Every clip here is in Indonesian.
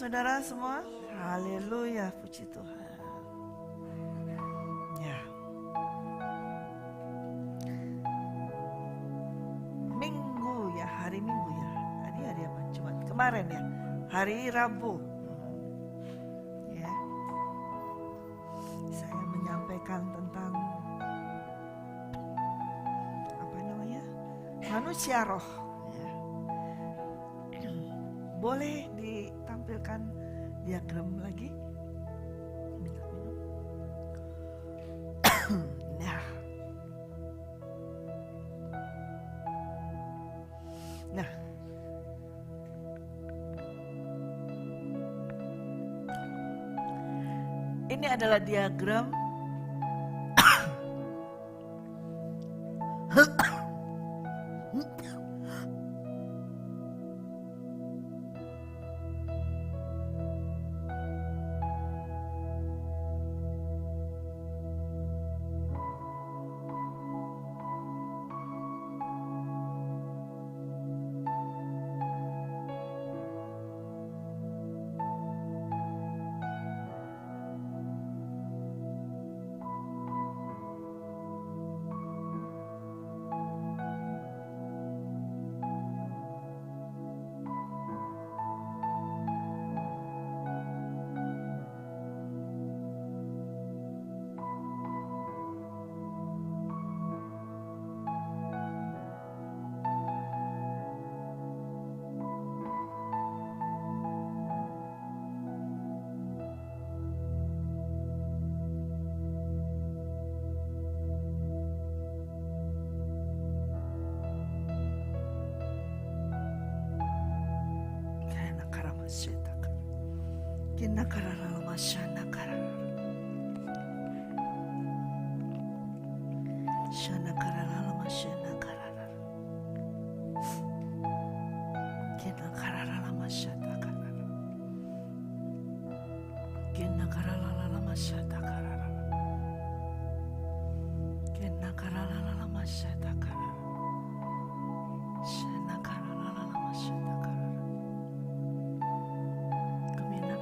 saudara semua? Haleluya, puji Tuhan. Ya. Minggu ya, hari Minggu ya. Tadi hari apa? Jumat kemarin ya. Hari Rabu. Ya. Saya menyampaikan tentang apa namanya? Manusia roh. Ya. Boleh ditampilkan diagram lagi? Minta minum. Nah, ini adalah diagram Kina karara masana karara shana karara masana karara kina karara masata karara kina karara masata karara kina karara masata karara shana karara masata karara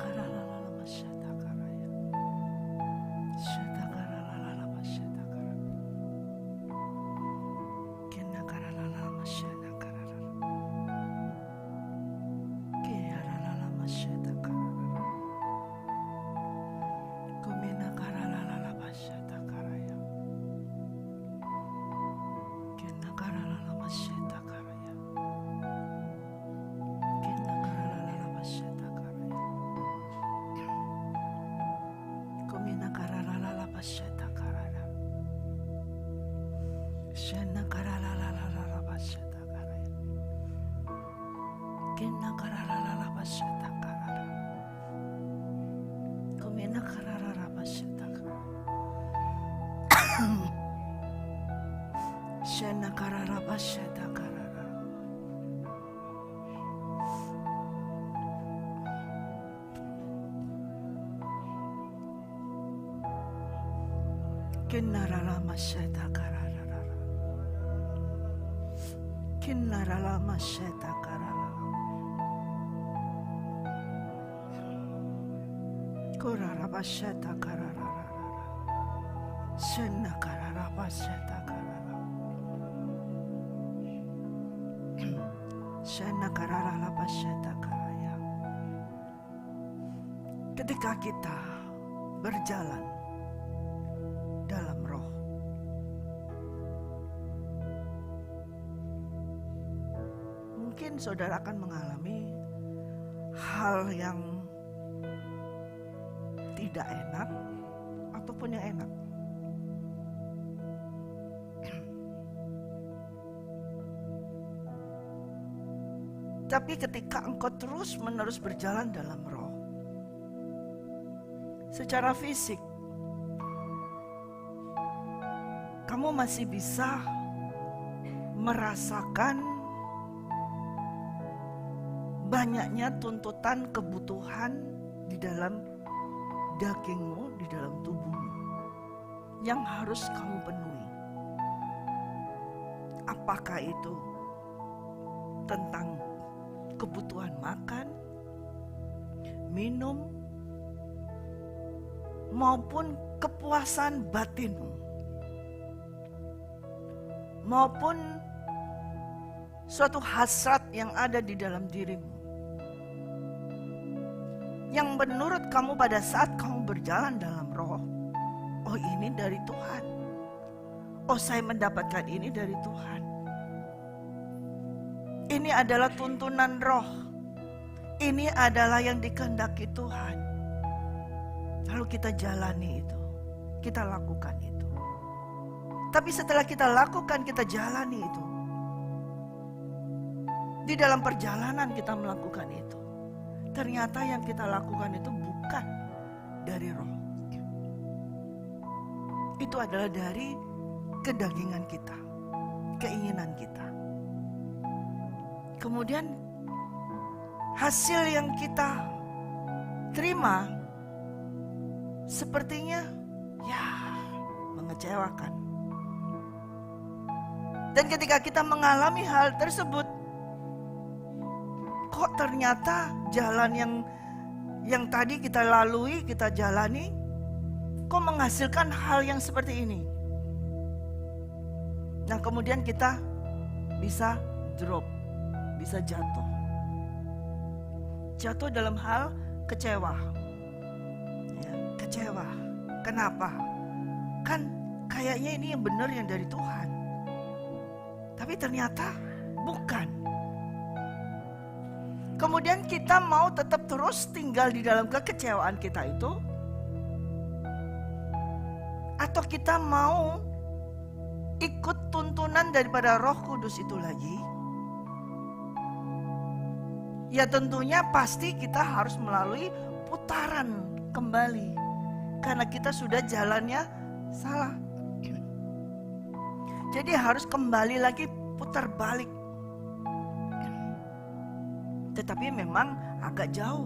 Shana karara bashata karara Kinarara mashata karara Kinarara mashata karara Korara bashata karara Shana karara bashata karara Shana karara labashata karaya. Ketika kita berjalan dalam roh, mungkin saudara akan mengalami hal yang tidak enak ataupun yang enak. Tapi ketika engkau terus-menerus berjalan dalam roh, secara fisik, kamu masih bisa merasakan banyaknya tuntutan kebutuhan di dalam dagingmu, di dalam tubuhmu, yang harus kamu penuhi. Apakah itu tentang kebutuhan makan, minum, maupun kepuasan batinmu, maupun suatu hasrat yang ada di dalam dirimu, yang menurut kamu pada saat kamu berjalan dalam roh, oh ini dari Tuhan, oh saya mendapatkan ini dari Tuhan, ini adalah tuntunan roh, ini adalah yang dikehendaki Tuhan. Lalu kita jalani itu, kita lakukan itu. Tapi setelah kita lakukan, kita jalani itu, di dalam perjalanan kita melakukan itu, ternyata yang kita lakukan itu bukan dari roh. Itu adalah dari kedagingan kita, keinginan kita. Kemudian hasil yang kita terima sepertinya ya mengecewakan. Dan ketika kita mengalami hal tersebut, kok ternyata jalan yang tadi kita lalui, kita jalani, kok menghasilkan hal yang seperti ini. Nah, kemudian kita bisa drop, bisa jatuh. Jatuh dalam hal kecewa. Kecewa. Kenapa? Kan kayaknya ini yang benar, yang dari Tuhan. Tapi ternyata bukan. Kemudian kita mau tetap terus tinggal di dalam kekecewaan kita itu, atau kita mau ikut tuntunan daripada Roh Kudus itu lagi? Ya tentunya pasti kita harus melalui putaran kembali. Karena kita sudah jalannya salah. Jadi harus kembali lagi, putar balik. Tetapi memang agak jauh.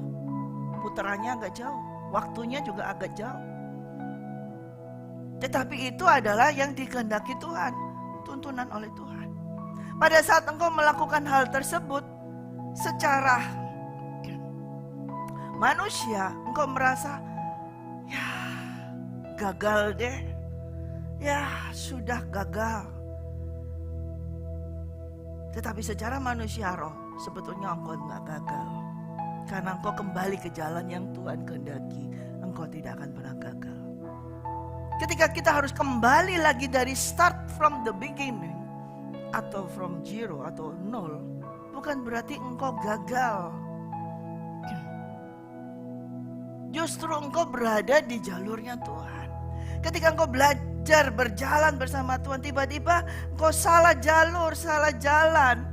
Putarannya agak jauh. Waktunya juga agak jauh. Tetapi itu adalah yang dikehendaki Tuhan. Tuntunan oleh Tuhan. Pada saat engkau melakukan hal tersebut, secara manusia engkau merasa, ya gagal deh, ya sudah gagal. Tetapi secara manusia roh, sebetulnya engkau enggak gagal. Karena engkau kembali ke jalan yang Tuhan kehendaki, engkau tidak akan pernah gagal. Ketika kita harus kembali lagi dari start from the beginning, atau from zero atau nol, bukan berarti engkau gagal. Justru engkau berada di jalurnya Tuhan. Ketika engkau belajar berjalan bersama Tuhan, tiba-tiba engkau salah jalur, salah jalan.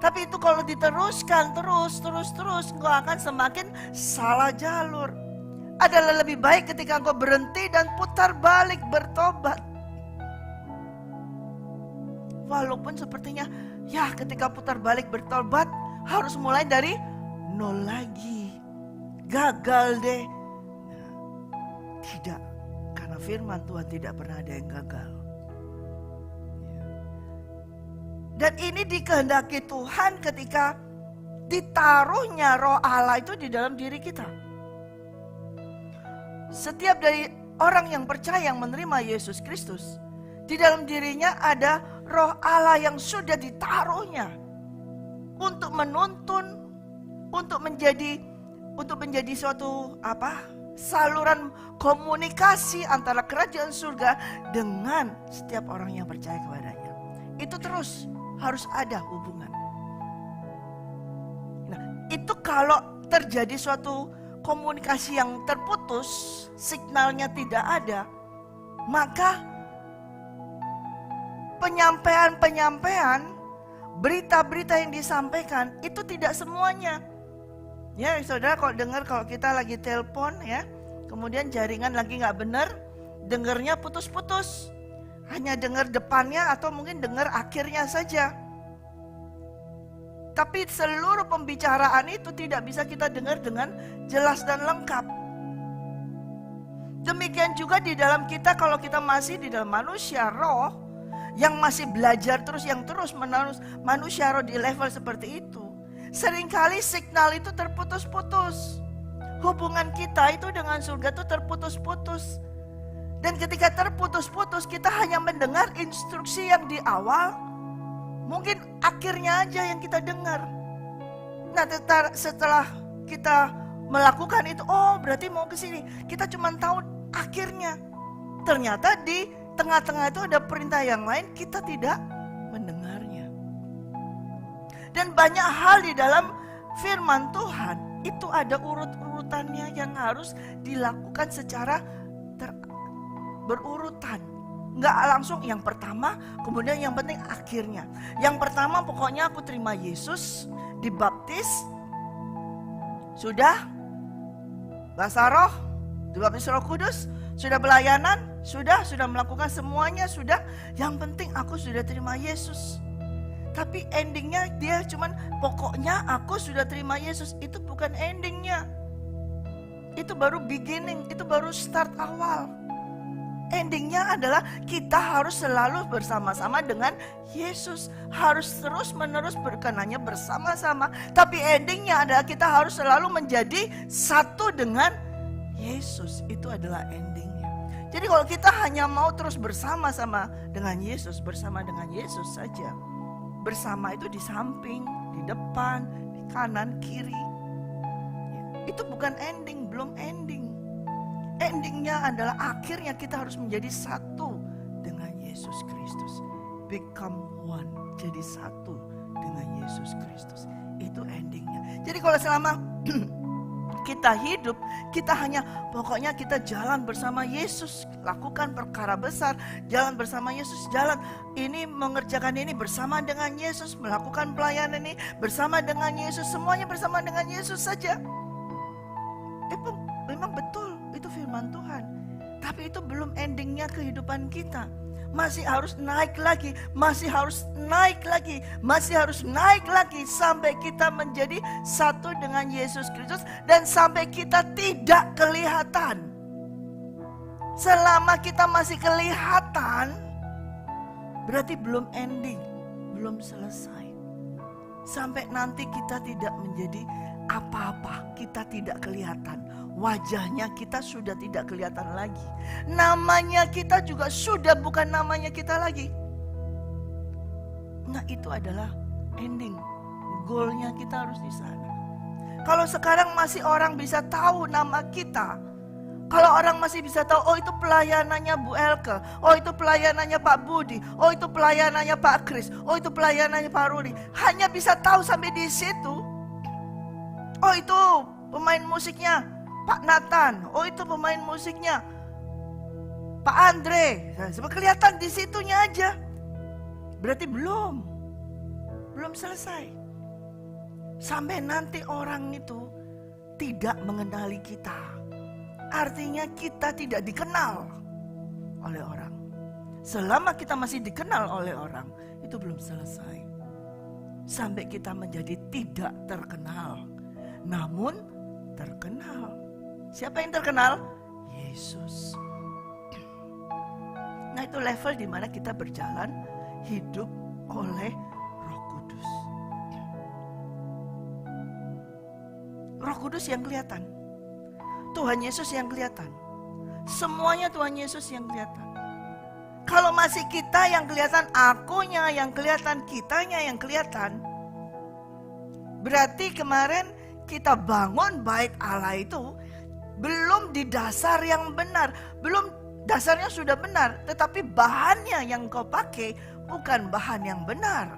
Tapi itu kalau diteruskan terus, engkau akan semakin salah jalur. Adalah lebih baik ketika engkau berhenti dan putar balik, bertobat. Walaupun sepertinya, ya ketika putar balik bertobat, harus mulai dari nol lagi. Gagal deh. Tidak, karena firman Tuhan tidak pernah ada yang gagal. Dan ini dikehendaki Tuhan ketika ditaruhnya Roh Allah itu di dalam diri kita. Setiap dari orang yang percaya, yang menerima Yesus Kristus, di dalam dirinya ada Roh Allah yang sudah ditaruhnya untuk menuntun, untuk menjadi suatu saluran komunikasi antara kerajaan surga dengan setiap orang yang percaya kepadanya. Itu terus harus ada hubungan. Nah, itu kalau terjadi suatu komunikasi yang terputus, signalnya tidak ada, maka penyampaian, berita-berita yang disampaikan itu tidak semuanya. Ya, saudara, kalau kita lagi telepon ya, kemudian jaringan lagi nggak benar, dengarnya putus-putus, hanya dengar depannya atau mungkin dengar akhirnya saja. Tapi seluruh pembicaraan itu tidak bisa kita dengar dengan jelas dan lengkap. Demikian juga di dalam kita, kalau kita masih di dalam manusia roh, yang masih belajar terus, yang terus menerus manusia roh di level seperti itu, seringkali signal itu terputus-putus. hubungan kita itu dengan surga itu terputus-putus. Dan ketika terputus-putus, kita hanya mendengar instruksi yang di awal, mungkin akhirnya aja yang kita dengar. Nah, setelah kita melakukan itu, oh berarti mau ke sini. Kita cuma tahu akhirnya. Ternyata di tengah-tengah itu ada perintah yang lain, kita tidak mendengarnya. Dan banyak hal di dalam firman Tuhan itu ada urut-urutannya yang harus dilakukan secara berurutan. Nggak langsung yang pertama, kemudian yang penting akhirnya. Yang pertama pokoknya aku terima Yesus, dibaptis, sudah bahasa roh, dibaptis Roh Kudus, sudah pelayanan, sudah melakukan semuanya, sudah. Yang penting aku sudah terima Yesus. Tapi endingnya dia cuman pokoknya aku sudah terima Yesus. Itu bukan endingnya. Itu baru beginning, itu baru start awal. Endingnya adalah kita harus selalu bersama-sama dengan Yesus. Harus terus menerus berkenanya bersama-sama. Tapi endingnya adalah kita harus selalu menjadi satu dengan Yesus. Itu adalah endingnya. Jadi kalau kita hanya mau terus bersama-sama dengan Yesus, bersama dengan Yesus saja. Bersama itu di samping, di depan, di kanan, kiri. Itu bukan ending, belum ending. Endingnya adalah akhirnya kita harus menjadi satu dengan Yesus Kristus. Become one, jadi satu dengan Yesus Kristus. Itu endingnya. Jadi kalau selama kita hidup, kita hanya pokoknya kita jalan bersama Yesus, lakukan perkara besar, jalan bersama Yesus, jalan ini mengerjakan ini bersama dengan Yesus, melakukan pelayanan ini bersama dengan Yesus, semuanya bersama dengan Yesus saja. Memang betul itu firman Tuhan. Tapi itu belum endingnya kehidupan kita. Masih harus naik lagi, masih harus naik lagi, masih harus naik lagi sampai kita menjadi satu dengan Yesus Kristus dan sampai kita tidak kelihatan. Selama kita masih kelihatan, berarti belum ending, belum selesai. Sampai nanti kita tidak menjadi apa-apa, kita tidak kelihatan. Wajahnya kita sudah tidak kelihatan lagi. Namanya kita juga sudah bukan namanya kita lagi. Nah, itu adalah ending. Goalnya kita harus di sana. Kalau sekarang masih orang bisa tahu nama kita. Kalau orang masih bisa tahu, oh itu pelayanannya Bu Elke, oh itu pelayanannya Pak Budi, oh itu pelayanannya Pak Kris, oh itu pelayanannya Pak Rudi. Hanya bisa tahu sampai di situ. Oh itu pemain musiknya Pak Nathan, oh itu pemain musiknya Pak Andre. Nah, kelihatan di situnya aja. Berarti belum selesai. Sampai nanti orang itu tidak mengenali kita. Artinya kita tidak dikenal oleh orang. Selama kita masih dikenal oleh orang, itu belum selesai. Sampai kita menjadi tidak terkenal, namun terkenal. Siapa yang terkenal? Yesus. Nah, itu level di mana kita berjalan hidup oleh Roh Kudus. Roh Kudus yang kelihatan. Tuhan Yesus yang kelihatan. Semuanya Tuhan Yesus yang kelihatan. Kalau masih kita yang kelihatan, akunya yang kelihatan, kitanya yang kelihatan, berarti kemarin kita bangun bait Allah itu belum di dasar yang benar. Belum, dasarnya sudah benar, tetapi bahannya yang kau pakai bukan bahan yang benar.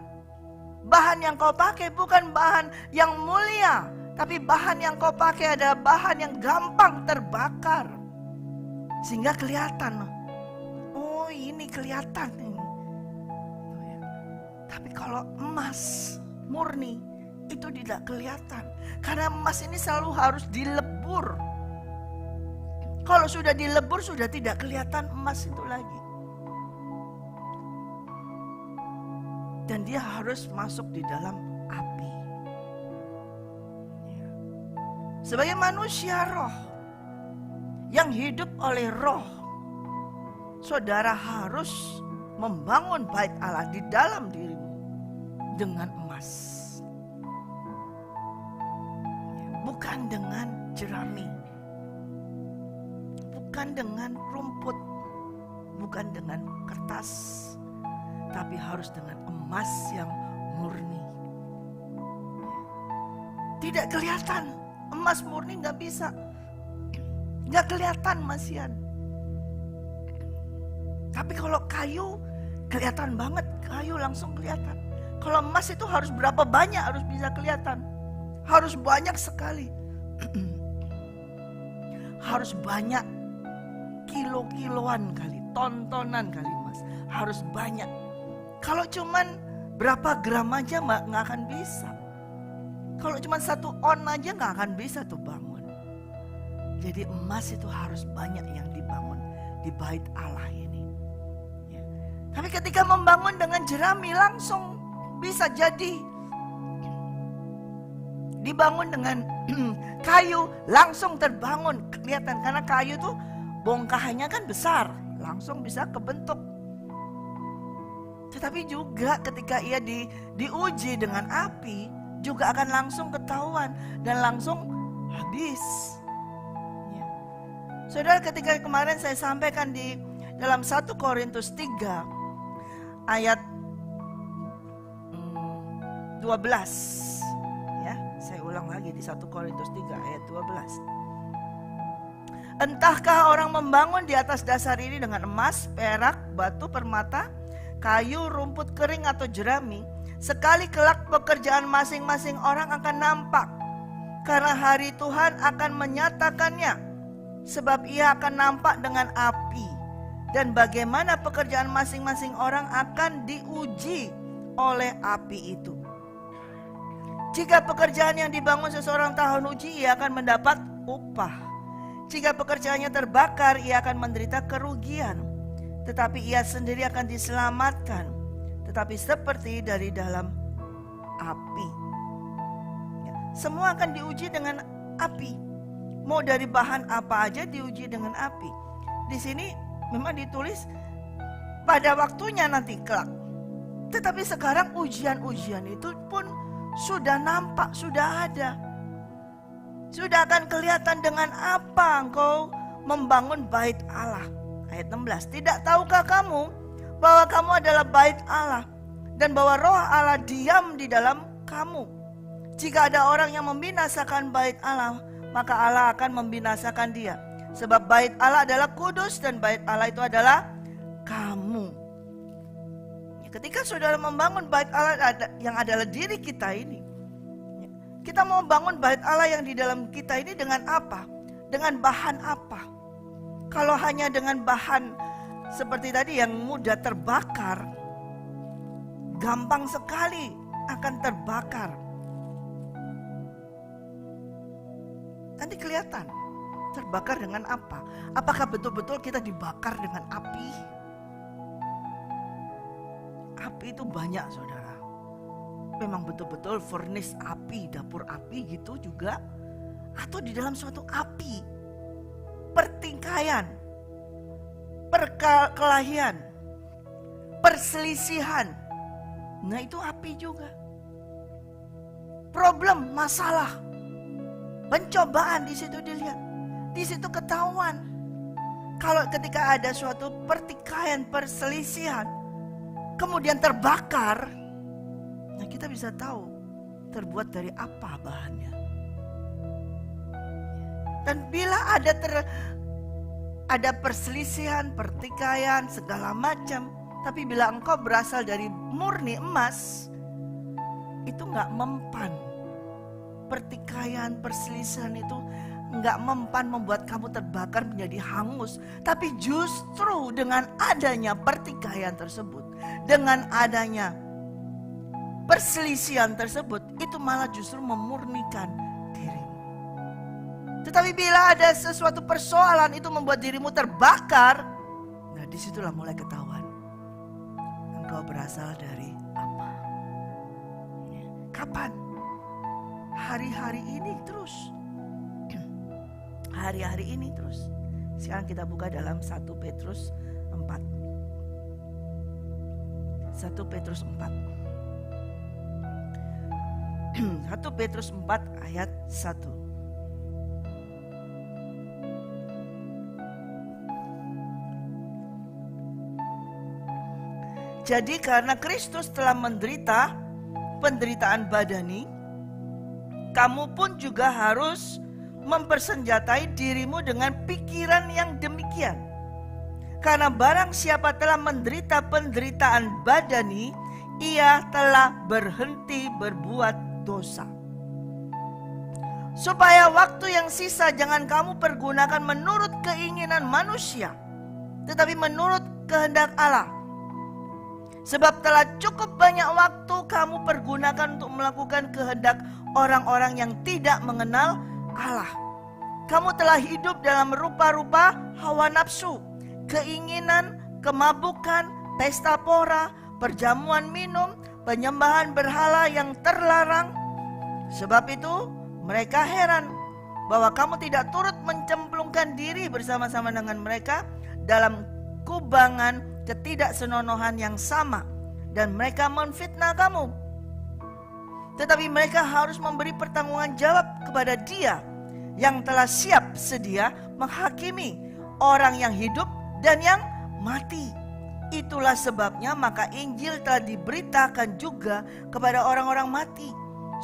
Bahan yang kau pakai bukan bahan yang mulia, tapi bahan yang kau pakai adalah bahan yang gampang terbakar. Sehingga kelihatan, oh ini kelihatan ini. Tapi kalau emas murni itu tidak kelihatan. Karena emas ini selalu harus dilebur. Kalau sudah dilebur sudah tidak kelihatan emas itu lagi. Dan dia harus masuk di dalam api. Sebagai manusia roh yang hidup oleh roh, saudara harus membangun bait Allah di dalam dirimu dengan emas. Bukan dengan jerami. bukan dengan rumput, bukan dengan kertas, tapi harus dengan emas yang murni. Tidak kelihatan, emas murni nggak bisa, nggak kelihatan masian. Tapi kalau kayu kelihatan banget, kayu langsung kelihatan. Kalau emas itu harus berapa banyak, harus bisa kelihatan, harus banyak sekali, harus banyak kilo-kiloan kali, tontonan kali emas, harus banyak. Kalau cuman berapa gram aja nggak akan bisa. Kalau cuma 1 on aja nggak akan bisa tuh bangun. Jadi emas itu harus banyak yang dibangun di bait Allah ini. Ya. Tapi ketika membangun dengan jerami langsung bisa jadi. Dibangun dengan kayu langsung terbangun, kelihatan karena kayu tuh bongkahannya kan besar, langsung bisa kebentuk. Tetapi juga ketika ia diuji dengan api, juga akan langsung ketahuan dan langsung habis. Ya. Saudara, ketika kemarin saya sampaikan di dalam 1 Korintus 3 ayat 12. Ya, saya ulang lagi di 1 Korintus 3 ayat 12. Entahkah orang membangun di atas dasar ini dengan emas, perak, batu permata, kayu, rumput kering atau jerami, sekali kelak pekerjaan masing-masing orang akan nampak, karena hari Tuhan akan menyatakannya, sebab ia akan nampak dengan api, dan bagaimana pekerjaan masing-masing orang akan diuji oleh api itu. Jika pekerjaan yang dibangun seseorang tahun uji, ia akan mendapat upah. Jika pekerjaannya terbakar, ia akan menderita kerugian, tetapi ia sendiri akan diselamatkan, tetapi seperti dari dalam api. Ya, semua akan diuji dengan api. Mau dari bahan apa aja diuji dengan api. Di sini memang ditulis pada waktunya nanti kelak. Tetapi sekarang ujian-ujian itu pun sudah nampak, sudah ada. Sudah akan kelihatan dengan apa engkau membangun bait Allah. Ayat 16, tidak tahukah kamu bahwa kamu adalah bait Allah dan bahwa roh Allah diam di dalam kamu. Jika ada orang yang membinasakan bait Allah, maka Allah akan membinasakan dia. Sebab bait Allah adalah kudus dan bait Allah itu adalah kamu. Ketika saudara membangun bait Allah yang adalah diri kita ini, kita mau bangun bait Allah yang di dalam kita ini dengan apa? Dengan bahan apa? Kalau hanya dengan bahan seperti tadi yang mudah terbakar, gampang sekali akan terbakar. Nanti kelihatan terbakar dengan apa? Apakah betul-betul kita dibakar dengan api? Api itu banyak, saudara. Memang betul-betul furnace api, dapur api gitu juga. Atau di dalam suatu api, pertikaian, perkelahian, perselisihan. Nah itu api juga. Problem, masalah, pencobaan di situ dilihat. Di situ ketahuan. Kalau ketika ada suatu pertikaian, perselisihan, kemudian terbakar, nah kita bisa tahu terbuat dari apa bahannya. Dan bila ada perselisihan, pertikaian, segala macam, tapi bila engkau berasal dari murni emas, itu gak mempan. Pertikaian, perselisihan itu gak mempan membuat kamu terbakar menjadi hangus. Tapi justru dengan adanya pertikaian tersebut, dengan adanya perselisihan tersebut, itu malah justru memurnikan dirimu. Tetapi bila ada sesuatu persoalan itu membuat dirimu terbakar, nah disitulah mulai ketahuan engkau berasal dari apa. Kapan? Hari-hari ini terus. Hari-hari ini terus. Sekarang kita buka dalam 1 Petrus 4. 1 Petrus 4. 1 Petrus 4 ayat 1. Jadi karena Kristus telah menderita penderitaan badani, kamu pun juga harus mempersenjatai dirimu dengan pikiran yang demikian. Karena barang siapa telah menderita penderitaan badani, ia telah berhenti berbuat dosa. Supaya waktu yang sisa jangan kamu pergunakan menurut keinginan manusia, tetapi menurut kehendak Allah. Sebab telah cukup banyak waktu kamu pergunakan untuk melakukan kehendak orang-orang yang tidak mengenal Allah. Kamu telah hidup dalam rupa-rupa hawa nafsu, keinginan, kemabukan, pesta pora, perjamuan minum, penyembahan berhala yang terlarang. Sebab itu mereka heran bahwa kamu tidak turut mencemplungkan diri bersama-sama dengan mereka dalam kubangan ketidaksenonohan yang sama, dan mereka menfitnah kamu. Tetapi mereka harus memberi pertanggungan jawab kepada Dia yang telah siap sedia menghakimi orang yang hidup dan yang mati. Itulah sebabnya maka Injil telah diberitakan juga kepada orang-orang mati,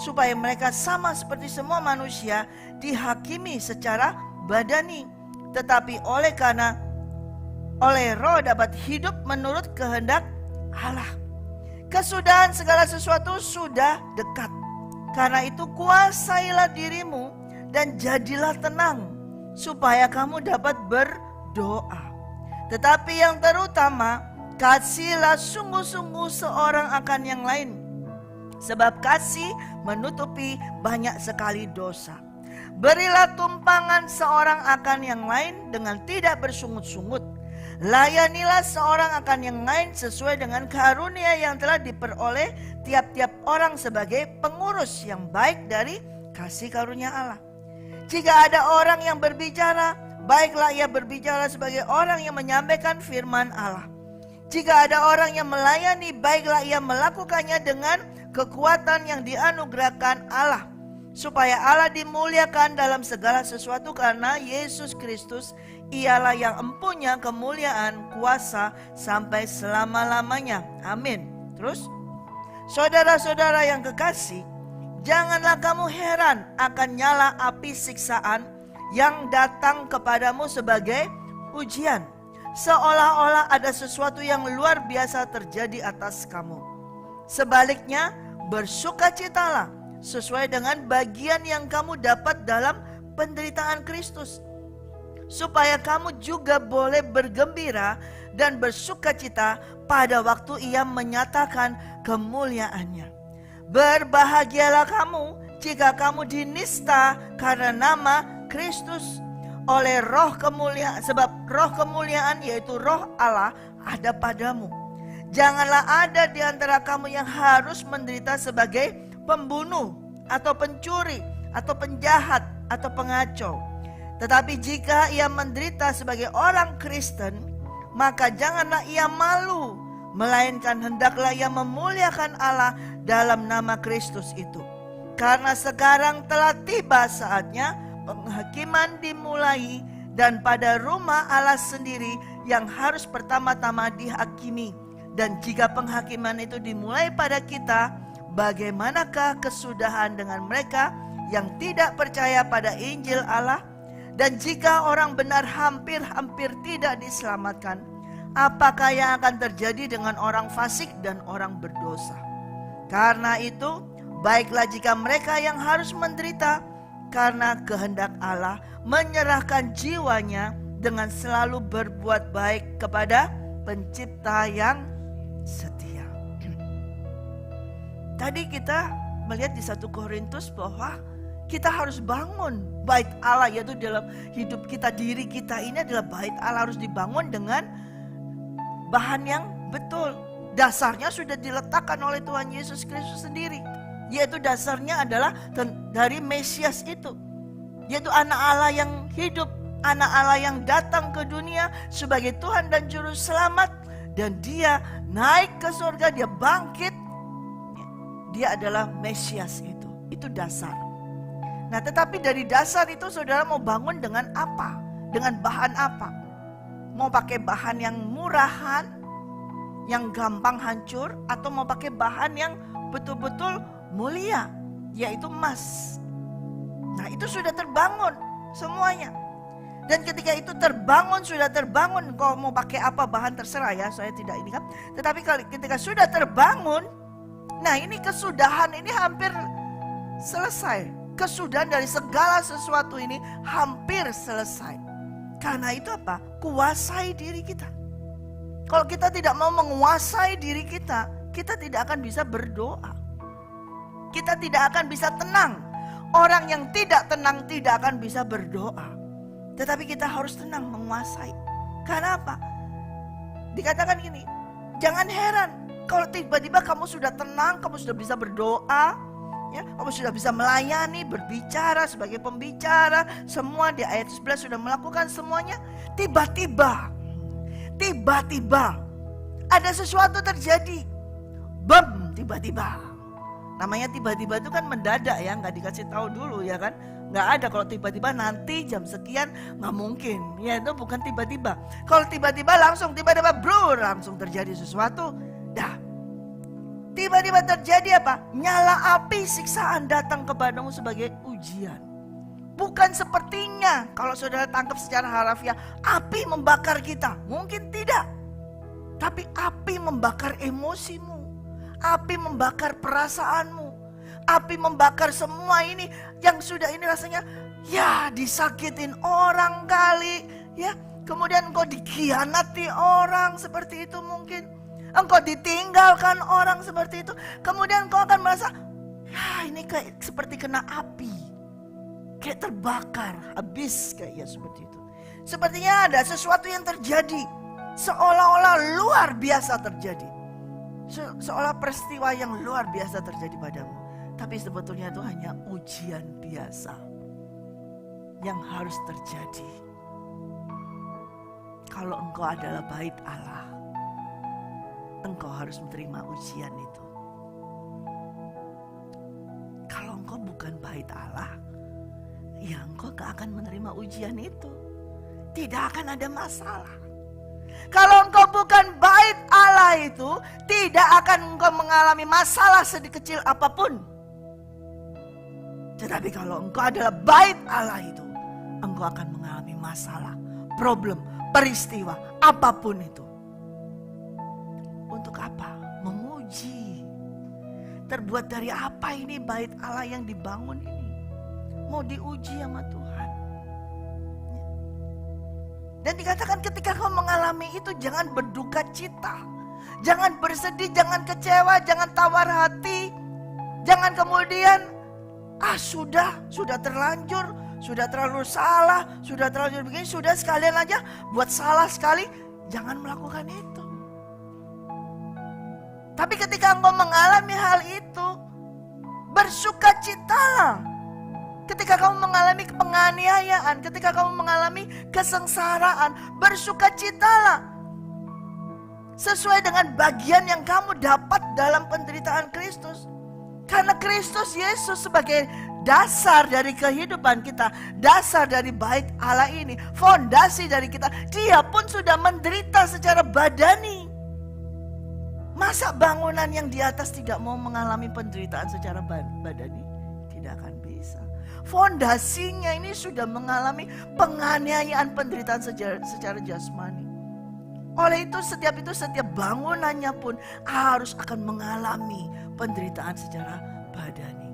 supaya mereka sama seperti semua manusia dihakimi secara badani, tetapi oleh roh dapat hidup menurut kehendak Allah. Kesudahan segala sesuatu sudah dekat. Karena itu kuasailah dirimu dan jadilah tenang, supaya kamu dapat berdoa. Tetapi yang terutama, kasihlah sungguh-sungguh seorang akan yang lain, sebab kasih menutupi banyak sekali dosa. Berilah tumpangan seorang akan yang lain dengan tidak bersungut-sungut. Layanilah seorang akan yang lain sesuai dengan karunia yang telah diperoleh tiap-tiap orang sebagai pengurus yang baik dari kasih karunia Allah. Jika ada orang yang berbicara, baiklah ia berbicara sebagai orang yang menyampaikan firman Allah. Jika ada orang yang melayani, baiklah ia melakukannya dengan kekuatan yang dianugerahkan Allah, supaya Allah dimuliakan dalam segala sesuatu karena Yesus Kristus ialah yang empunya kemuliaan kuasa sampai selama-lamanya. Amin. Terus, saudara-saudara yang kekasih, janganlah kamu heran akan nyala api siksaan yang datang kepadamu sebagai ujian, seolah-olah ada sesuatu yang luar biasa terjadi atas kamu. Sebaliknya, bersukacitalah sesuai dengan bagian yang kamu dapat dalam penderitaan Kristus, supaya kamu juga boleh bergembira dan bersukacita pada waktu Ia menyatakan kemuliaannya. Berbahagialah kamu jika kamu dinista karena nama Kristus oleh roh kemuliaan, sebab roh kemuliaan yaitu roh Allah ada padamu. Janganlah ada di antara kamu yang harus menderita sebagai pembunuh atau pencuri atau penjahat atau pengacau. Tetapi jika ia menderita sebagai orang Kristen, maka janganlah ia malu, melainkan hendaklah ia memuliakan Allah dalam nama Kristus itu. Karena sekarang telah tiba saatnya penghakiman dimulai, dan pada rumah Allah sendiri yang harus pertama-tama dihakimi. Dan jika penghakiman itu dimulai pada kita, bagaimanakah kesudahan dengan mereka yang tidak percaya pada Injil Allah? Dan jika orang benar hampir-hampir tidak diselamatkan, apakah yang akan terjadi dengan orang fasik dan orang berdosa? Karena itu, baiklah jika mereka yang harus menderita karena kehendak Allah menyerahkan jiwanya dengan selalu berbuat baik kepada Pencipta yang setia. Tadi kita melihat di 1 Korintus bahwa kita harus bangun bait Allah, yaitu dalam hidup kita, diri kita ini adalah bait Allah, harus dibangun dengan bahan yang betul. Dasarnya sudah diletakkan oleh Tuhan Yesus Kristus sendiri, yaitu dasarnya adalah dari Mesias itu, yaitu anak Allah yang hidup, anak Allah yang datang ke dunia sebagai Tuhan dan Juru Selamat, dan Dia naik ke surga, Dia bangkit, Dia adalah Mesias itu dasar. Nah, tetapi dari dasar itu saudara mau bangun dengan apa? Dengan bahan apa? Mau pakai bahan yang murahan, yang gampang hancur atau mau pakai bahan yang betul-betul mulia, yaitu emas. Nah, itu sudah terbangun semuanya. Dan ketika itu sudah terbangun, kau mau pakai apa bahan terserah ya, saya tidak ini kan. Tetapi ketika sudah terbangun, nah ini kesudahan ini hampir selesai. Kesudahan dari segala sesuatu ini hampir selesai. Karena itu apa? Kuasai diri kita. Kalau kita tidak mau menguasai diri kita, kita tidak akan bisa berdoa. Kita tidak akan bisa tenang. Orang yang tidak tenang tidak akan bisa berdoa. Tetapi kita harus tenang, menguasai. Karena apa? Dikatakan gini, jangan heran kalau tiba-tiba kamu sudah tenang, kamu sudah bisa berdoa, ya, kamu sudah bisa melayani, berbicara sebagai pembicara, semua di ayat 11 sudah melakukan semuanya. Tiba-tiba ada sesuatu terjadi. Bam, tiba-tiba. Namanya tiba-tiba itu kan mendadak ya, nggak dikasih tahu dulu ya kan. Nggak ada kalau tiba-tiba nanti jam sekian, nggak mungkin. Ya itu bukan tiba-tiba. Kalau tiba-tiba langsung langsung terjadi sesuatu. Dah. Tiba-tiba terjadi apa? Nyala api siksaan datang kepadamu sebagai ujian. Bukan sepertinya kalau saudara tangkap secara harafiah, api membakar kita. Mungkin tidak. Tapi api membakar emosimu. Api membakar perasaanmu. Api membakar semua ini yang sudah ini rasanya ya disakitin orang kali. Ya, kemudian engkau dikhianati orang seperti itu mungkin. Engkau ditinggalkan orang seperti itu. Kemudian engkau akan merasa ya ini kayak seperti kena api. Kayak terbakar, habis kayak ya seperti itu. Sepertinya ada sesuatu yang terjadi. Seolah-olah luar biasa terjadi. Seolah peristiwa yang luar biasa terjadi padamu. Tapi sebetulnya itu hanya ujian biasa yang harus terjadi. Kalau engkau adalah bait Allah, engkau harus menerima ujian itu. Kalau engkau bukan bait Allah, ya engkau gak akan menerima ujian itu. Tidak akan ada masalah. Kalau engkau bukan bait Allah itu, tidak akan engkau mengalami masalah sedikit apapun. Tetapi kalau engkau adalah bait Allah itu, engkau akan mengalami masalah, problem, peristiwa, apapun itu. Untuk apa? Menguji. Terbuat dari apa ini bait Allah yang dibangun ini? Mau diuji sama Tuhan. Dan dikatakan ketika kau mengalami itu jangan berduka cita. Jangan bersedih, jangan kecewa, jangan tawar hati. Jangan kemudian sudah terlanjur, sudah terlalu salah, sudah terlanjur begini, sudah sekalian aja buat salah sekali. Jangan melakukan itu. Tapi ketika engkau mengalami hal itu, bersukacitalah. Ketika kamu mengalami penganiayaan, ketika kamu mengalami kesengsaraan, bersukacitalah. Sesuai dengan bagian yang kamu dapat dalam penderitaan Kristus. Karena Kristus Yesus sebagai dasar dari kehidupan kita, dasar dari bait Allah ini, fondasi dari kita, dia pun sudah menderita secara badani. Masa bangunan yang di atas tidak mau mengalami penderitaan secara badani? Tidak akan bisa. Fondasinya ini sudah mengalami penganiayaan, penderitaan secara jasmani. Oleh itu setiap bangunannya pun harus akan mengalami penderitaan secara badani.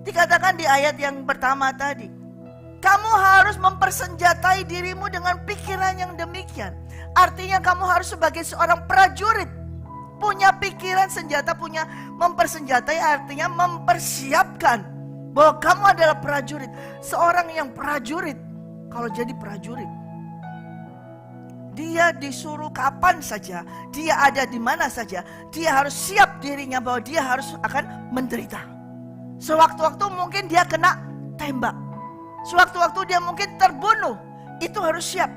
Dikatakan di ayat yang pertama tadi, kamu harus mempersenjatai dirimu dengan pikiran yang demikian. Artinya kamu harus sebagai seorang prajurit, punya pikiran senjata, punya mempersenjatai artinya mempersiapkan. Bahwa kamu adalah prajurit. Seorang yang prajurit, kalau jadi prajurit, dia disuruh kapan saja, dia ada di mana saja, dia harus siap dirinya bahwa dia harus akan menderita. Sewaktu-waktu mungkin dia kena tembak, sewaktu-waktu dia mungkin terbunuh, itu harus siap.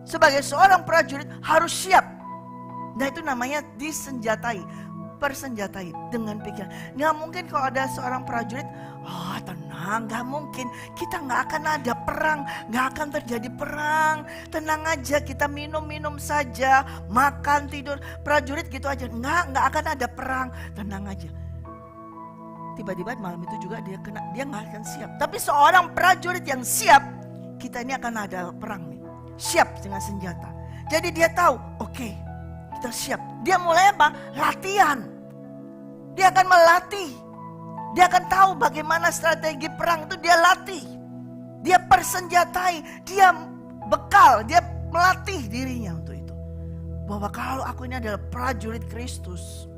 Sebagai seorang prajurit harus siap. Nah itu namanya disenjatai. mempersenjatai dengan pikiran. Nggak mungkin kalau ada seorang prajurit, tenang, nggak mungkin. Kita nggak akan ada perang, nggak akan terjadi perang. Tenang aja, kita minum-minum saja, makan, tidur. Prajurit gitu aja, nggak akan ada perang, tenang aja. Tiba-tiba malam itu juga dia nggak akan siap. Tapi seorang prajurit yang siap, kita ini akan ada perang nih, siap dengan senjata. Jadi dia tahu, oke, kita siap. Dia mulai apa? Latihan. Dia akan melatih. Dia akan tahu bagaimana strategi perang itu dia latih. Dia persenjatai, dia bekal, dia melatih dirinya untuk itu. Bahwa kalau aku ini adalah prajurit Kristus,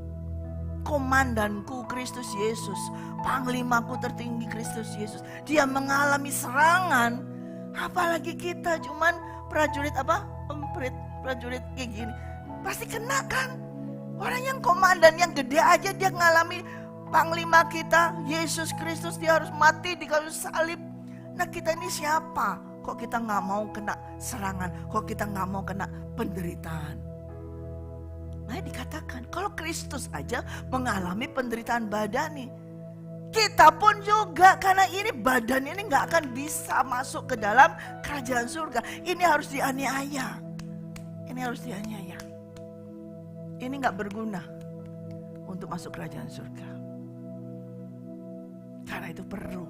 komandanku Kristus Yesus, panglimaku tertinggi Kristus Yesus, dia mengalami serangan. Apalagi kita cuman prajurit prajurit kayak gini, pasti kena kan. Orang yang komandan yang gede aja dia ngalami, panglima kita Yesus Kristus, dia harus mati di kayu salib. Nah kita ini siapa? Kok kita nggak mau kena serangan? Kok kita nggak mau kena penderitaan? Nah dikatakan kalau Kristus aja mengalami penderitaan badani, kita pun juga, karena ini badan ini nggak akan bisa masuk ke dalam kerajaan surga. Ini harus dianiaya. Ini harus dianiaya. Ini nggak berguna untuk masuk kerajaan surga. Karena itu perlu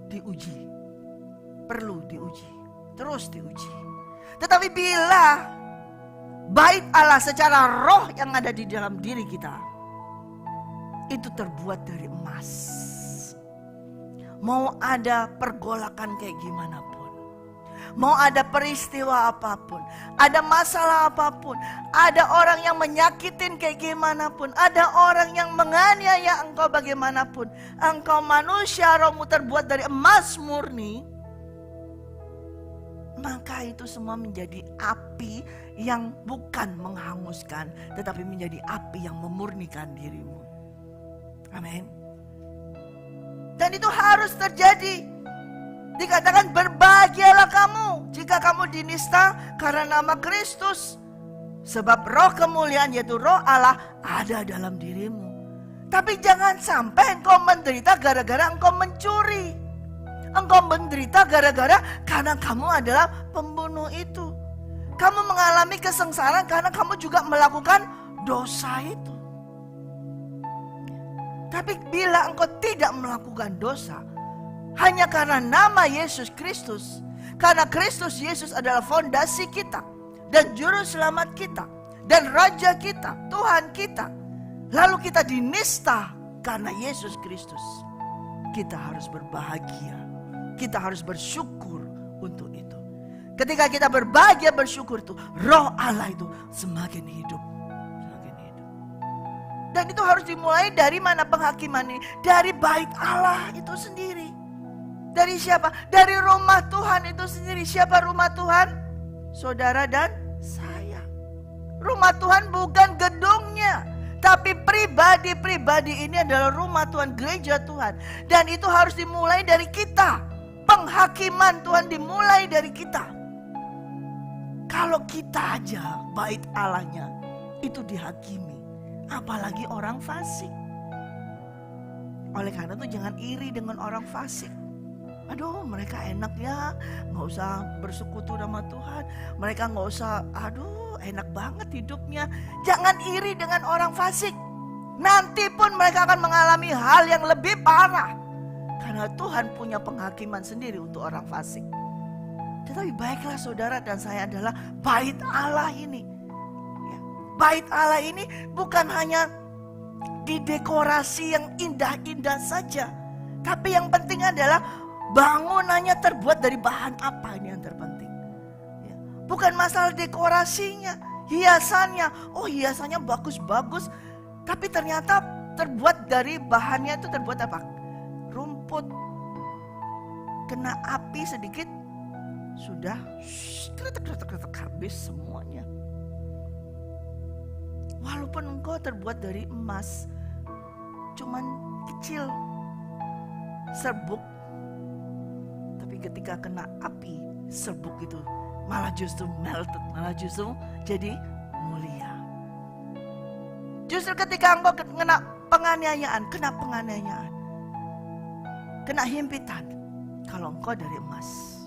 diuji. Perlu diuji. Terus diuji. Tetapi bila bait Allah secara roh yang ada di dalam diri kita itu terbuat dari emas, mau ada pergolakan kayak gimana pun, mau ada peristiwa apapun, ada masalah apapun, ada orang yang menyakitin kayak gimana pun, ada orang yang menganiaya engkau bagaimanapun, engkau manusia, rohmu terbuat dari emas murni, maka itu semua menjadi api yang bukan menghanguskan, tetapi menjadi api yang memurnikan dirimu. Amin. Dan itu harus terjadi. Dikatakan berbahagialah kamu jika kamu dinista karena nama Kristus, sebab roh kemuliaan yaitu roh Allah ada dalam dirimu. Tapi jangan sampai engkau menderita gara-gara engkau mencuri. Engkau menderita gara-gara karena kamu adalah pembunuh itu. Kamu mengalami kesengsaraan karena kamu juga melakukan dosa itu. Tapi bila engkau tidak melakukan dosa, hanya karena nama Yesus Kristus, karena Kristus Yesus adalah fondasi kita, dan juru selamat kita, dan Raja kita, Tuhan kita, lalu kita dinista karena Yesus Kristus, kita harus berbahagia, kita harus bersyukur untuk itu. Ketika kita berbahagia bersyukur itu, roh Allah itu semakin hidup. Dan itu harus dimulai dari mana penghakiman ini? Dari bait Allah itu sendiri. Dari siapa? Dari rumah Tuhan itu sendiri. Siapa rumah Tuhan? Saudara dan saya. Rumah Tuhan bukan gedungnya, tapi pribadi-pribadi ini adalah rumah Tuhan, gereja Tuhan. Dan itu harus dimulai dari kita. Penghakiman Tuhan dimulai dari kita. Kalau kita aja bait Allahnya itu dihakimi, apalagi orang fasik. Oleh karena itu jangan iri dengan orang fasik. Aduh mereka enak ya, gak usah bersekutu sama Tuhan. Mereka gak usah, enak banget hidupnya. Jangan iri dengan orang fasik. Nanti pun mereka akan mengalami hal yang lebih parah. Karena Tuhan punya penghakiman sendiri untuk orang fasik. Tetapi baiklah saudara dan saya adalah bait Allah ini. Bait Allah ini bukan hanya didekorasi yang indah-indah saja. Tapi yang penting adalah bangunannya terbuat dari bahan apa, ini yang terpenting. Bukan masalah dekorasinya, hiasannya. Oh hiasannya bagus-bagus. Tapi ternyata terbuat dari bahannya itu terbuat apa? Rumput. Kena api sedikit, sudah kretek-kretek habis semuanya. Walaupun engkau terbuat dari emas, cuman kecil, serbuk, tapi ketika kena api, serbuk itu malah justru melted, malah justru jadi mulia. Justru ketika engkau kena penganiayaan, kena himpitan, kalau engkau dari emas,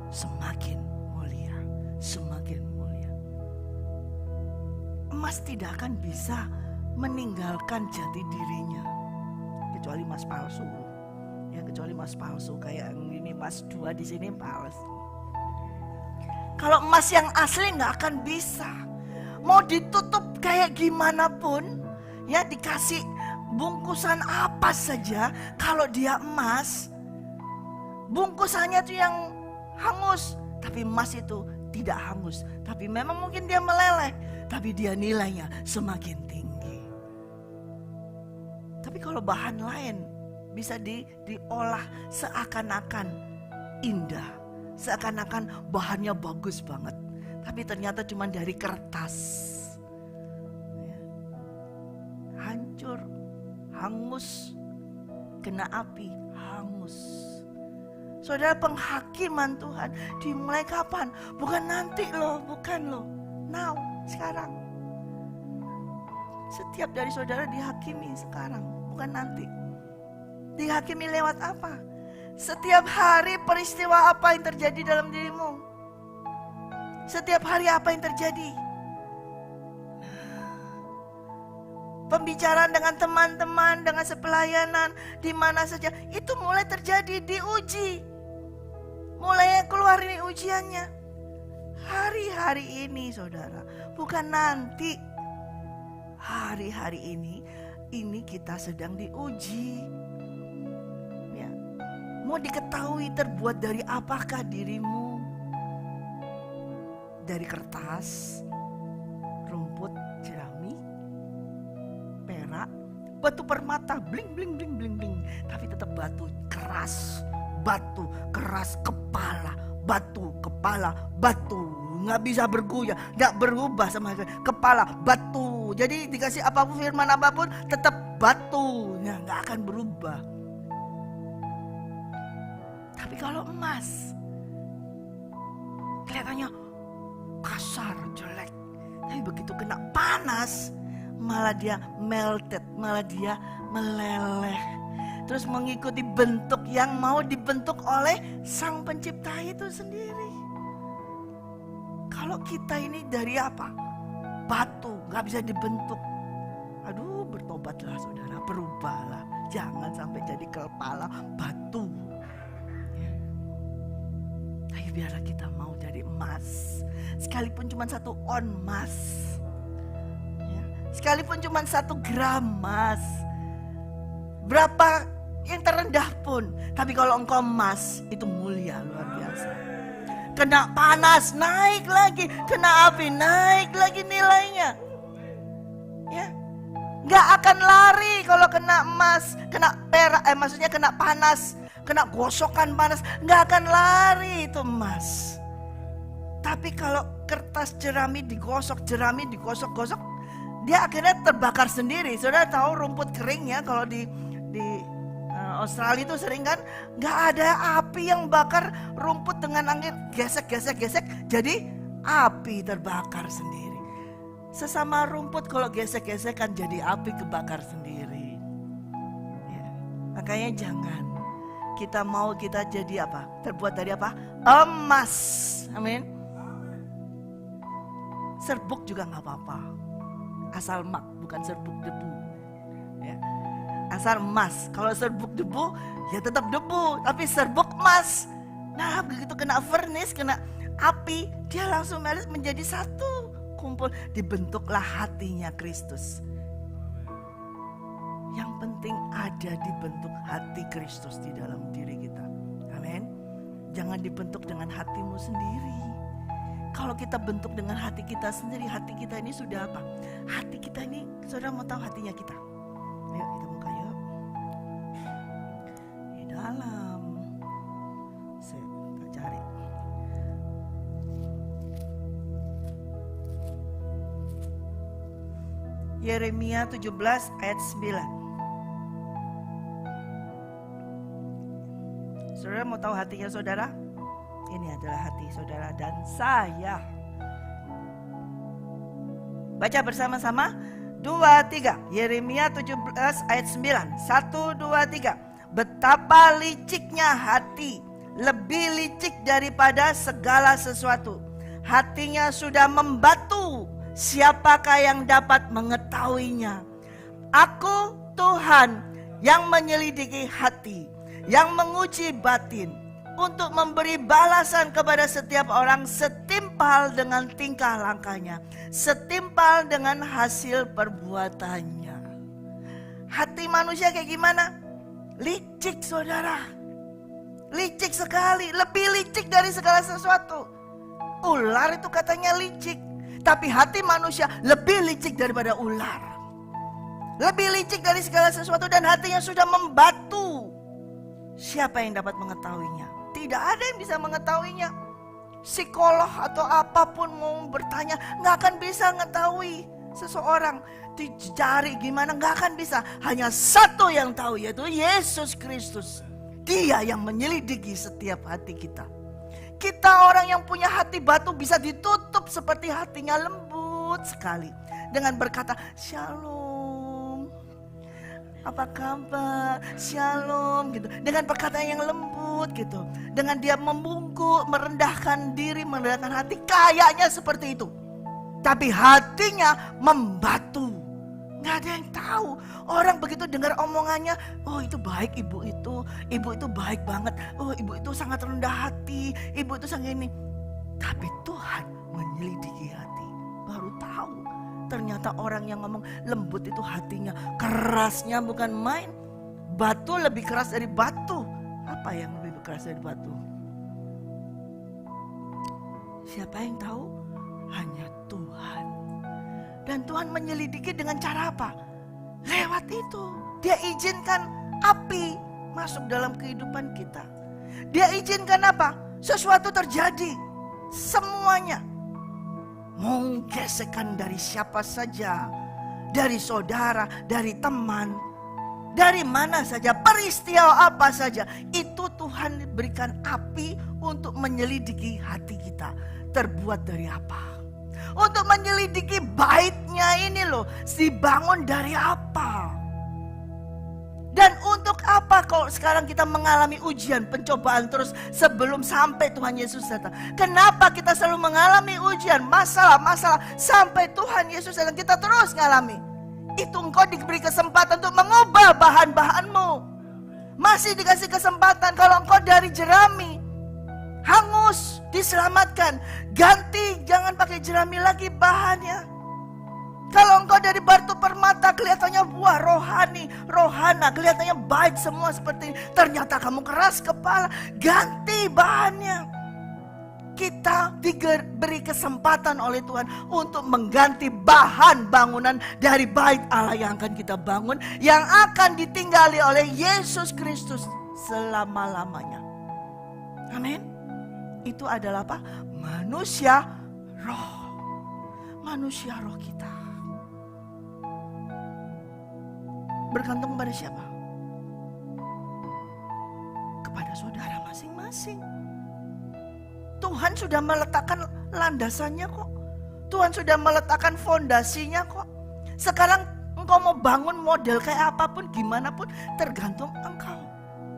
semakin mulia. Emas tidak akan bisa meninggalkan jati dirinya, kecuali emas palsu. Ya, kecuali emas palsu kayak ini emas 2 di sini palsu. Kalau emas yang asli nggak akan bisa. Mau ditutup kayak gimana pun, ya dikasih bungkusan apa saja, kalau dia emas, bungkusannya itu yang hangus, tapi emas itu tidak hangus. Tapi memang mungkin dia meleleh, tapi dia nilainya semakin tinggi. Tapi kalau bahan lain bisa diolah seakan-akan indah, seakan-akan bahannya bagus banget, tapi ternyata cuma dari kertas. Ya. Hancur, hangus, kena api, hangus. Saudara, penghakiman Tuhan dimulai kapan? Bukan nanti loh, bukan loh. Now, sekarang. Setiap dari saudara dihakimi sekarang, bukan nanti. Dihakimi lewat apa? Setiap hari peristiwa apa yang terjadi dalam dirimu? Setiap hari apa yang terjadi? Pembicaraan dengan teman-teman, dengan sepelayanan, di mana saja, itu mulai terjadi, diuji. Mulai keluar ini ujiannya. Hari-hari ini saudara, bukan nanti. Hari-hari ini kita sedang diuji. Ya. Mau diketahui terbuat dari apakah dirimu? Dari kertas, rumput, jerami, perak, batu permata, bling bling bling bling bling, tapi tetap batu keras, kepala, batu, nggak bisa bergoyah, nggak berubah sama kepala, batu. Jadi dikasih apapun, firman apapun, tetap batu, nggak akan berubah. Tapi kalau emas, kelihatannya kasar, jelek, tapi begitu kena panas, malah dia melted, malah dia meleleh. Terus mengikuti bentuk yang mau dibentuk oleh Sang Pencipta itu sendiri. Kalau kita ini dari apa? Batu, gak bisa dibentuk. Aduh, bertobatlah saudara, berubahlah. Jangan sampai jadi kepala batu. Tapi biarlah kita mau jadi emas. Sekalipun cuma 1 on emas. Sekalipun cuma 1 gram emas. Berapa yang terendah pun, tapi kalau engkau emas, itu mulia luar biasa. Kena panas, naik lagi. Kena api, naik lagi nilainya. Ya, nggak akan lari kalau kena emas, kena perak, maksudnya kena panas, kena gosokan panas, nggak akan lari itu emas. Tapi kalau kertas jerami digosok, dia akhirnya terbakar sendiri. Saudara tahu rumput kering ya, kalau di Australia itu sering kan, nggak ada api yang bakar rumput dengan angin, gesek, jadi api terbakar sendiri. Sesama rumput kalau gesek-gesek kan jadi api kebakar sendiri. Ya. Makanya jangan kita jadi apa? Terbuat dari apa? Emas. Amin. Serbuk juga nggak apa-apa, asal mak, bukan serbuk debu. Ya. Asal emas. Kalau serbuk debu, ya tetap debu, tapi serbuk emas. Nah, begitu kena furnace, kena api, dia langsung menjadi satu kumpul. Dibentuklah hatinya Kristus. Yang penting ada dibentuk hati Kristus di dalam diri kita. Amin. Jangan dibentuk dengan hatimu sendiri. Kalau kita bentuk dengan hati kita sendiri, hati kita ini sudah apa? Hati kita ini, saudara mau tahu hatinya kita? Ayo kita buka yuk. Di dalam, kita cari. Yeremia 17 ayat 9. Saudara mau tahu hatinya saudara? Ini adalah hati saudara dan saya. Baca bersama-sama. 2, 3. Yeremia 17 ayat 9. 1, 2, 3. Betapa liciknya hati, lebih licik daripada segala sesuatu. Hatinya sudah membatu, siapakah yang dapat mengetahuinya? Aku Tuhan yang menyelidiki hati, yang menguji batin, untuk memberi balasan kepada setiap orang setimpal dengan tingkah langkahnya, setimpal dengan hasil perbuatannya. Hati manusia kayak gimana? Licik, saudara. Licik sekali, lebih licik dari segala sesuatu. Ular itu katanya licik, tapi hati manusia lebih licik daripada ular. Lebih licik dari segala sesuatu dan hatinya sudah membatu. Siapa yang dapat mengetahuinya? Tidak ada yang bisa mengetahuinya. Psikolog atau apapun mau bertanya, gak akan bisa mengetahui seseorang. Dicari gimana, gak akan bisa. Hanya satu yang tahu, yaitu Yesus Kristus. Dia yang menyelidiki setiap hati kita. Kita orang yang punya hati batu bisa ditutup seperti hatinya lembut sekali. Dengan berkata, Shalom, apa kabar, Shalom gitu. Dengan perkataan yang lembut gitu. Dengan dia membungkuk, merendahkan diri, merendahkan hati. Kayaknya seperti itu. Tapi hatinya membatu. Gak ada yang tahu. Orang begitu dengar omongannya, oh itu baik ibu itu baik banget. Oh ibu itu sangat rendah hati, ibu itu sangat ini. Tapi Tuhan menyelidiki hati, baru tahu. Ternyata orang yang ngomong lembut itu hatinya kerasnya bukan main. Batu lebih keras dari batu. Apa yang lebih keras dari batu? Siapa yang tahu? Hanya Tuhan. Dan Tuhan menyelidiki dengan cara apa? Lewat itu. Dia izinkan api masuk dalam kehidupan kita. Dia izinkan apa? Sesuatu terjadi. Semuanya. Mau gesekan dari siapa saja. Dari saudara, dari teman. Dari mana saja, peristiwa apa saja. Itu Tuhan berikan api untuk menyelidiki hati kita. Terbuat dari apa? Untuk menyelidiki baitnya ini loh, dibangun dari apa? Dan untuk apa kalau sekarang kita mengalami ujian, pencobaan terus sebelum sampai Tuhan Yesus datang? Kenapa kita selalu mengalami ujian, masalah-masalah sampai Tuhan Yesus datang? Kita terus mengalami. Itu engkau diberi kesempatan untuk mengubah bahan-bahanmu. Masih dikasih kesempatan kalau engkau dari jerami, hangus, diselamatkan. Ganti, jangan pakai jerami lagi bahannya. Kalau engkau dari batu permata kelihatannya buah rohani, rohana, kelihatannya baik semua seperti ini. Ternyata kamu keras kepala, ganti bahannya. Kita diberi kesempatan oleh Tuhan untuk mengganti bahan bangunan dari bait Allah yang akan kita bangun, yang akan ditinggali oleh Yesus Kristus selama-lamanya. Amin. Itu adalah apa? Manusia roh. Manusia roh kita. Bergantung kepada siapa? Kepada saudara masing-masing. Tuhan sudah meletakkan landasannya kok. Tuhan sudah meletakkan fondasinya kok. Sekarang engkau mau bangun model kayak apapun, gimana pun tergantung engkau.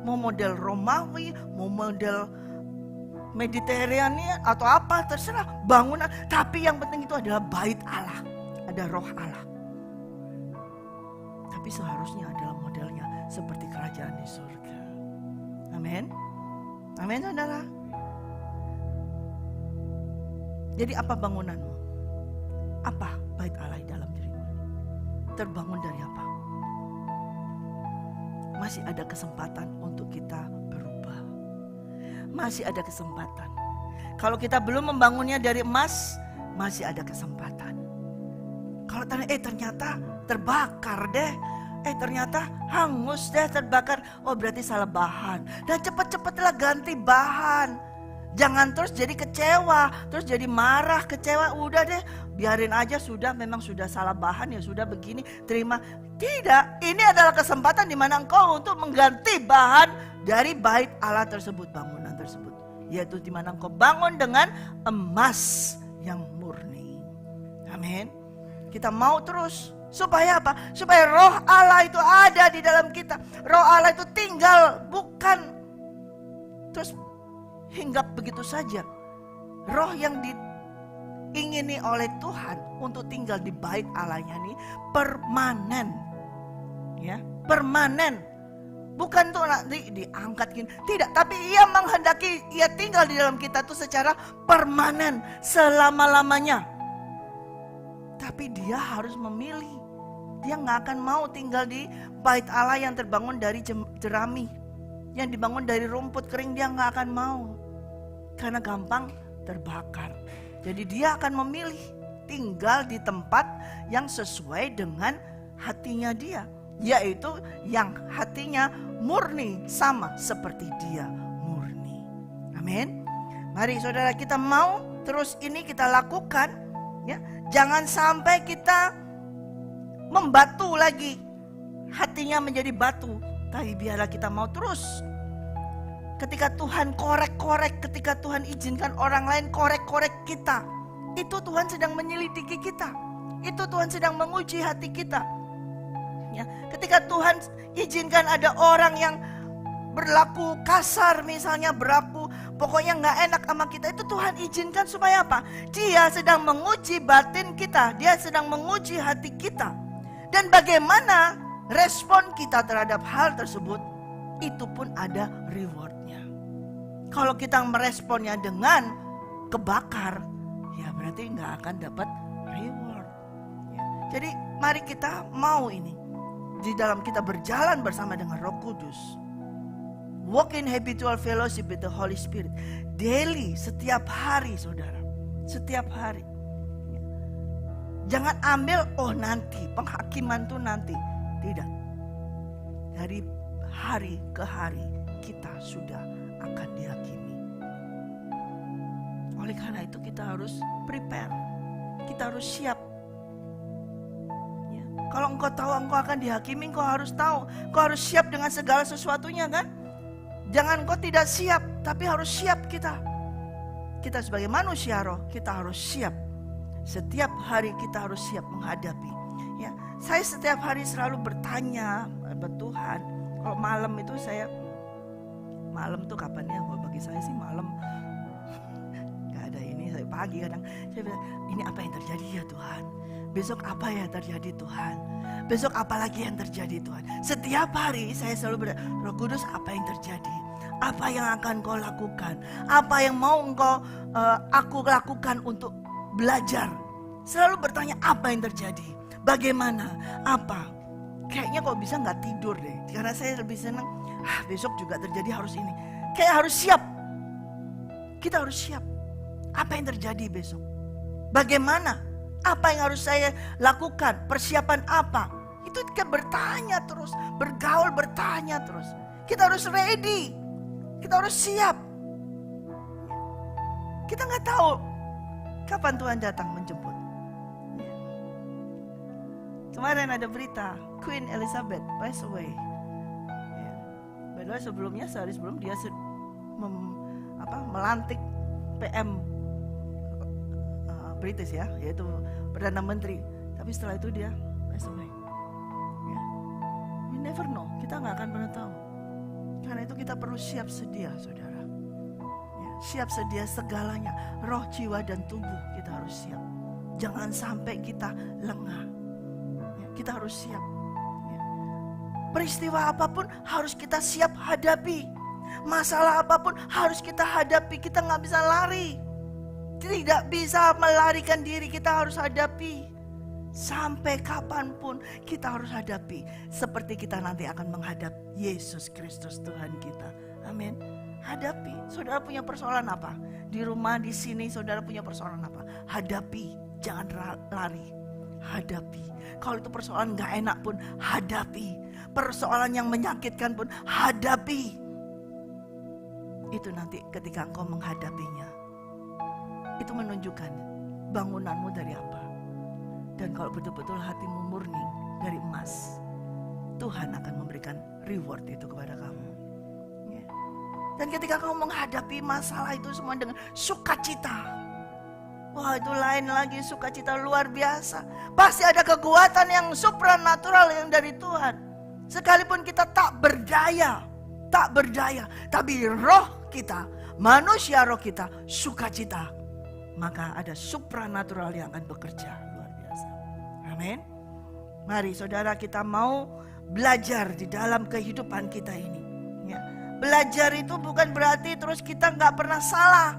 Mau model Romawi, mau model Mediterania atau apa terserah, bangunan. Tapi yang penting itu adalah bait Allah, ada roh Allah. Tapi seharusnya adalah modelnya seperti kerajaan di surga. Amin. Amin saudara. Jadi apa bangunanmu? Apa bait Allah di dalam dirimu? Terbangun dari apa? Masih ada kesempatan untuk kita berubah. Masih ada kesempatan. Kalau kita belum membangunnya dari emas, masih ada kesempatan. Kalau ternyata terbakar deh, ternyata hangus deh, terbakar, oh berarti salah bahan. Dan cepat-cepatlah ganti bahan. Jangan terus jadi kecewa, terus jadi marah, kecewa, udah deh, biarin aja, sudah, memang sudah salah bahan, ya sudah begini, terima. Tidak, ini adalah kesempatan di mana engkau untuk mengganti bahan dari bait Allah tersebut, bangunan tersebut. Yaitu di mana engkau bangun dengan emas yang murni. Amin. Kita mau terus Supaya apa? Supaya roh Allah itu ada di dalam kita. Roh Allah itu tinggal, bukan terus hinggap begitu saja. Roh yang diingini oleh Tuhan untuk tinggal di bait Allahnya ini permanen. Ya, permanen. Bukan tuh nanti diangkat gini. Tidak, tapi ia menghendaki ia tinggal di dalam kita tuh secara permanen, selama-lamanya. Tapi dia harus memilih. Dia gak akan mau tinggal di bait Allah yang terbangun dari jerami, yang dibangun dari rumput kering. Dia gak akan mau, karena gampang terbakar. Jadi dia akan memilih tinggal di tempat yang sesuai dengan hatinya dia, yaitu yang hatinya murni sama seperti dia murni. Amin. Mari saudara, kita mau terus ini kita lakukan, ya. Jangan sampai kita membatu lagi, hatinya menjadi batu. Tapi biarlah kita mau terus. Ketika Tuhan korek-korek, ketika Tuhan izinkan orang lain korek-korek kita, itu Tuhan sedang menyelidiki kita. Itu Tuhan sedang menguji hati kita. Ya, ketika Tuhan izinkan ada orang yang berlaku kasar, misalnya berlaku pokoknya gak enak sama kita, itu Tuhan izinkan supaya apa? Dia sedang menguji batin kita, dia sedang menguji hati kita. Dan bagaimana respon kita terhadap hal tersebut, itu pun ada rewardnya. Kalau kita meresponnya dengan kebakar, ya berarti gak akan dapat reward. Ya. Jadi mari kita mau ini, di dalam kita berjalan bersama dengan Roh Kudus, walk in habitual fellowship with the Holy Spirit, daily, setiap hari saudara, setiap hari. Jangan ambil, oh nanti, penghakiman tuh nanti. Tidak. Dari hari ke hari kita sudah akan dihakimi. Oleh karena itu kita harus prepare. Kita harus siap. Ya. Kalau engkau tahu engkau akan dihakimi, engkau harus tahu. Engkau harus siap dengan segala sesuatunya, kan? Jangan engkau tidak siap, tapi harus siap kita. Kita sebagai manusia roh, kita harus siap. Setiap hari kita harus siap menghadapi. Ya, saya setiap hari selalu bertanya kepada Tuhan. Kalau malam itu malam tuh kapan ya? Bagi saya sih malam. Gak ada ini, saya pagi kadang. Saya bilang, ini apa yang terjadi ya Tuhan? Besok apa yang terjadi Tuhan? Besok apa lagi yang terjadi Tuhan? Setiap hari saya selalu bertanya, Roh Kudus apa yang terjadi? Apa yang akan kau lakukan? Apa yang mau aku lakukan untuk belajar? Selalu bertanya apa yang terjadi? Bagaimana? Apa? Kayaknya kok bisa gak tidur deh. Karena saya lebih senang, besok juga terjadi harus ini. Kayak harus siap. Kita harus siap. Apa yang terjadi besok? Bagaimana? Apa yang harus saya lakukan? Persiapan apa? Itu kita bertanya terus. Bergaul bertanya terus. Kita harus ready. Kita harus siap. Kita gak tahu kapan Tuhan datang menjemput. Kemarin ada berita Queen Elizabeth passed away. Padahal sebelumnya, sehari sebelum dia melantik PM British ya, yaitu Perdana Menteri. Tapi setelah itu dia passed away. Ya. We never know, kita nggak akan pernah tahu. Karena itu kita perlu siap sedia, saudara. Ya, siap sedia segalanya, roh, jiwa, dan tubuh kita harus siap. Jangan sampai kita lengah. Kita harus siap. Peristiwa apapun harus kita siap hadapi. Masalah apapun harus kita hadapi. Kita gak bisa lari. Tidak bisa melarikan diri. Kita harus hadapi. Sampai kapanpun kita harus hadapi. Seperti kita nanti akan menghadap Yesus Kristus Tuhan kita. Amin. Hadapi. Saudara punya persoalan apa? Di rumah, di sini saudara punya persoalan apa? Hadapi. Jangan lari. Hadapi. Kalau itu persoalan gak enak pun hadapi. Persoalan yang menyakitkan pun hadapi. Itu nanti ketika engkau menghadapinya, itu menunjukkan bangunanmu dari apa. Dan kalau betul-betul hatimu murni dari emas, Tuhan akan memberikan reward itu kepada kamu. Dan ketika kamu menghadapi masalah itu semua dengan sukacita, Wah, itu lain lagi, sukacita luar biasa. Pasti ada kekuatan yang supranatural yang dari Tuhan. Sekalipun kita tak berdaya, tapi roh kita, manusia roh kita, sukacita, maka ada supranatural yang akan bekerja luar biasa. Amin. Mari saudara, kita mau belajar di dalam kehidupan kita ini. Ya. Belajar itu bukan berarti terus kita gak pernah salah.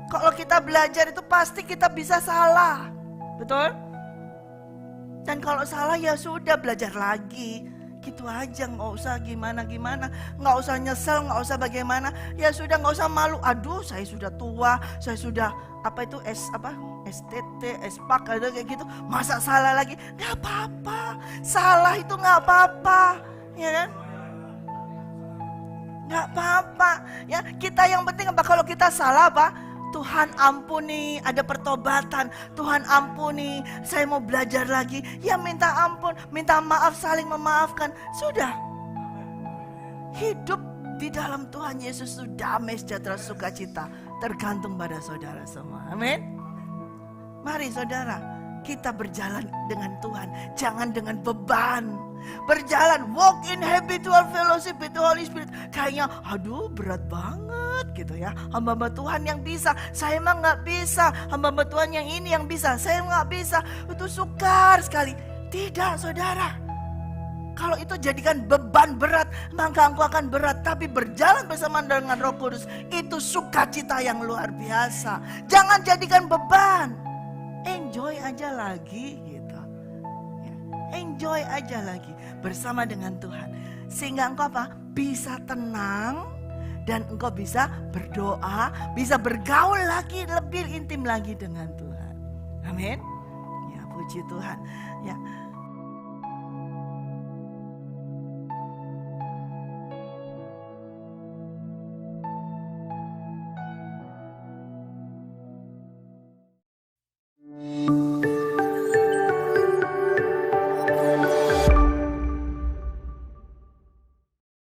Kalau kita belajar itu pasti kita bisa salah. Betul? Dan kalau salah ya sudah, belajar lagi. Gitu aja, gak usah gimana-gimana. Gak usah nyesel, gak usah bagaimana. Ya sudah, gak usah malu. Aduh, saya sudah tua, saya sudah STT, SPAK, kayak gitu. Masa salah lagi? Gak apa-apa. Salah itu gak apa-apa. Ya kan? Gak apa-apa. Ya, kita yang penting apa? Kalau kita salah apa? Tuhan ampuni, ada pertobatan. Tuhan ampuni, saya mau belajar lagi. Ya minta ampun, minta maaf, saling memaafkan. Sudah. Hidup di dalam Tuhan Yesus itu damai, sejahtera, sukacita. Tergantung pada saudara semua. Amin. Mari saudara, kita berjalan dengan Tuhan. Jangan dengan beban. Berjalan, walk in habitual fellowship with the Holy Spirit. Kayaknya aduh berat banget gitu ya. Hamba-hamba Tuhan yang bisa, saya emang gak bisa. Hamba-hamba Tuhan yang ini yang bisa, saya gak bisa. Itu sukar sekali. Tidak saudara. Kalau itu jadikan beban berat, maka engkau akan berat. Tapi berjalan bersama dengan Roh Kudus, itu sukacita yang luar biasa. Jangan jadikan beban. Enjoy aja lagi gitu. Enjoy aja lagi bersama dengan Tuhan. Sehingga engkau apa? Bisa tenang. Dan engkau bisa berdoa, bisa bergaul lagi, lebih intim lagi dengan Tuhan. Amin. Ya, puji Tuhan. Ya,